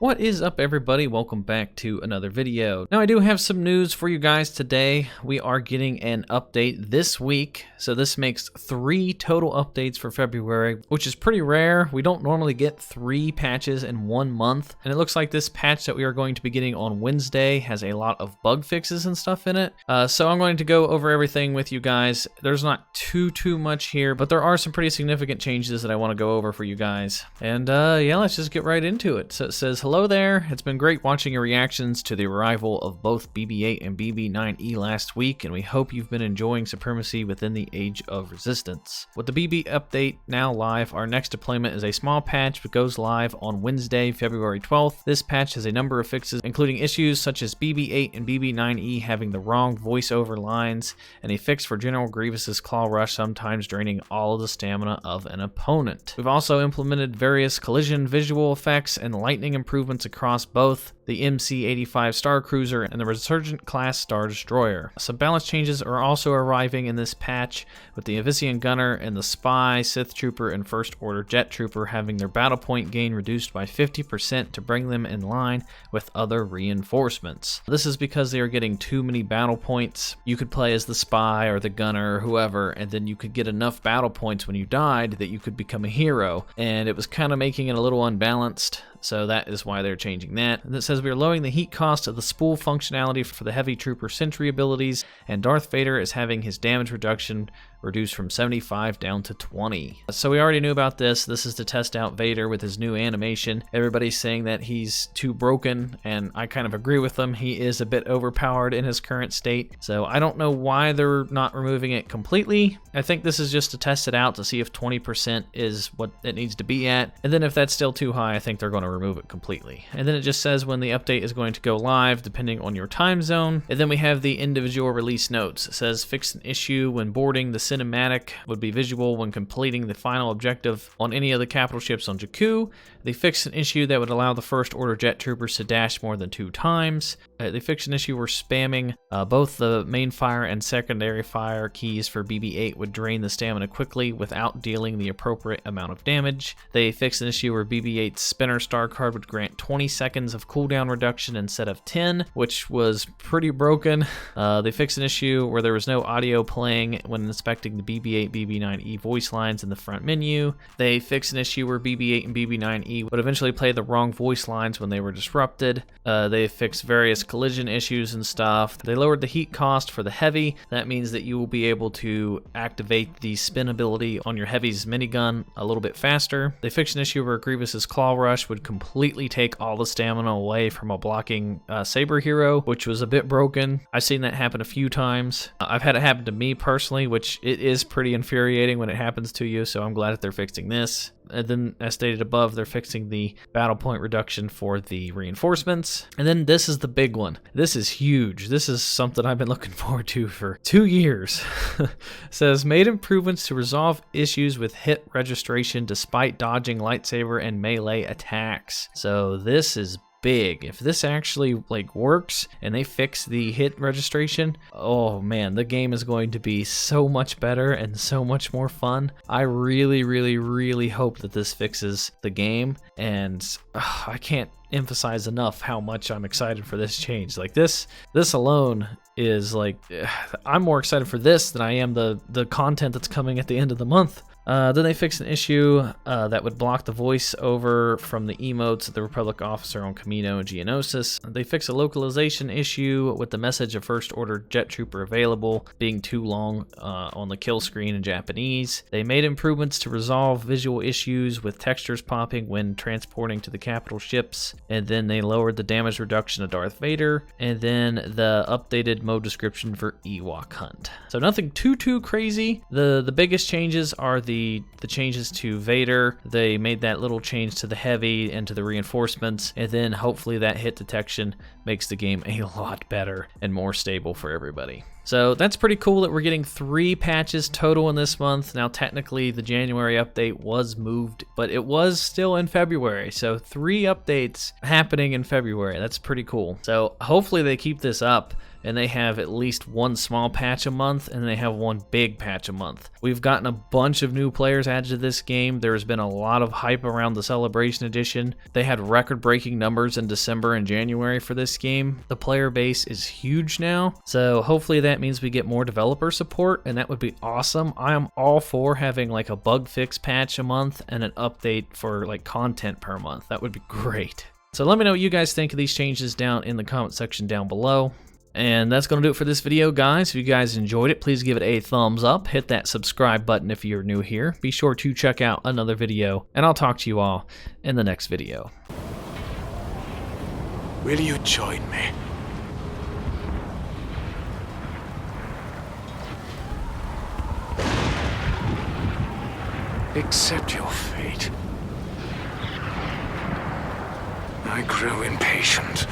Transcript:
What is up, everybody? Welcome back to another video. Now, I do have some news for you guys today. We are getting an update this week, so this makes 3 total updates for February, which is pretty rare. We don't normally get 3 patches in 1 month, and it looks like this patch that we are going to be getting on Wednesday has a lot of bug fixes and stuff in it. So I'm going to go over everything with you guys. There's not too much here, but there are some pretty significant changes that I want to go over for you guys. And yeah, let's just get right into it. So it says, hello there. It's been great watching your reactions to the arrival of both BB-8 and BB-9E last week, and we hope you've been enjoying Supremacy within the Age of Resistance. With the BB update now live, our next deployment is a small patch that goes live on Wednesday, February 12th. This patch has a number of fixes, including issues such as BB-8 and BB-9E having the wrong voiceover lines, and a fix for General Grievous's Claw Rush sometimes draining all of the stamina of an opponent. We've also implemented various collision visual effects and lightning improvements across both the MC-85 Star Cruiser and the Resurgent class Star Destroyer. Some balance changes are also arriving in this patch, with the Avician Gunner and the Spy, Sith Trooper, and First Order Jet Trooper having their battle point gain reduced by 50% to bring them in line with other reinforcements. This is because they are getting too many battle points. You could play as the Spy or the Gunner or whoever, and then you could get enough battle points when you died that you could become a hero, and it was kind of making it a little unbalanced. So that is why they're changing that. And it says we are lowering the heat cost of the spool functionality for the Heavy Trooper Sentry abilities, and Darth Vader is having his damage reduction reduced from 75 down to 20. So we already knew about this. This is to test out Vader with his new animation. Everybody's saying that he's too broken, and I kind of agree with them. He is a bit overpowered in his current state. So I don't know why they're not removing it completely. I think this is just to test it out to see if 20% is what it needs to be at. And then if that's still too high, I think they're going to remove it completely. And then it just says when the update is going to go live, depending on your time zone. And then we have the individual release notes. It says fix an issue when boarding the cinematic would be visual when completing the final objective on any of the capital ships on Jakku. They fixed an issue that would allow the First Order Jet Troopers to dash more than 2 times. They fixed an issue where spamming both the main fire and secondary fire keys for BB-8 would drain the stamina quickly without dealing the appropriate amount of damage. They fixed an issue where BB-8's spinner star card would grant 20 seconds of cooldown reduction instead of 10, which was pretty broken. They fixed an issue where there was no audio playing when inspecting the BB-8, BB-9E voice lines in the front menu. They fixed an issue where BB-8 and BB-9E would eventually play the wrong voice lines when they were disrupted. They fixed various collision issues and stuff. They lowered the heat cost for the Heavy. That means that you will be able to activate the spin ability on your Heavy's minigun a little bit faster. They fixed an issue where Grievous's Claw Rush would completely take all the stamina away from a blocking Saber hero, which was a bit broken. I've seen that happen a few times. I've had it happen to me personally, which it is pretty infuriating when it happens to you, so I'm glad that they're fixing this. And then, as stated above, they're fixing the battle point reduction for the reinforcements. And then this is the big one. This is huge. This is something I've been looking forward to for 2 years. It says, made improvements to resolve issues with hit registration despite dodging lightsaber and melee attacks. So this is big. If this actually works and they fix the hit registration, oh man, the game is going to be so much better and so much more fun. I really hope that this fixes the game, and I can't emphasize enough how much I'm excited for this change. This alone is I'm more excited for this than I am the content that's coming at the end of the month. Then they fixed an issue that would block the voice over from the emotes of the Republic officer on Kamino and Geonosis. They fixed a localization issue with the message of First Order Jet Trooper available being too long on the kill screen in Japanese. They made improvements to resolve visual issues with textures popping when transporting to the capital ships. And then they lowered the damage reduction of Darth Vader. And then the updated mode description for Ewok Hunt. So nothing too crazy. The biggest changes are the changes to Vader. They made that little change to the Heavy and to the reinforcements, and then hopefully that hit detection makes the game a lot better and more stable for everybody. So that's pretty cool that we're getting 3 patches total in this month. Now technically the January update was moved, but it was still in February. So 3 updates happening in February. That's pretty cool. So hopefully they keep this up, and they have at least one small patch a month, and they have one big patch a month. We've gotten a bunch of new players added to this game. There's been a lot of hype around the Celebration Edition. They had record-breaking numbers in December and January for this game. The player base is huge now, so hopefully that means we get more developer support, and that would be awesome. I am all for having like a bug fix patch a month and an update for like content per month. That would be great. So let me know what you guys think of these changes down in the comment section down below. And that's going to do it for this video, guys. If you guys enjoyed it, please give it a thumbs up. Hit that subscribe button if you're new here. Be sure to check out another video, and I'll talk to you all in the next video. Will you join me? Accept your fate. I grew impatient.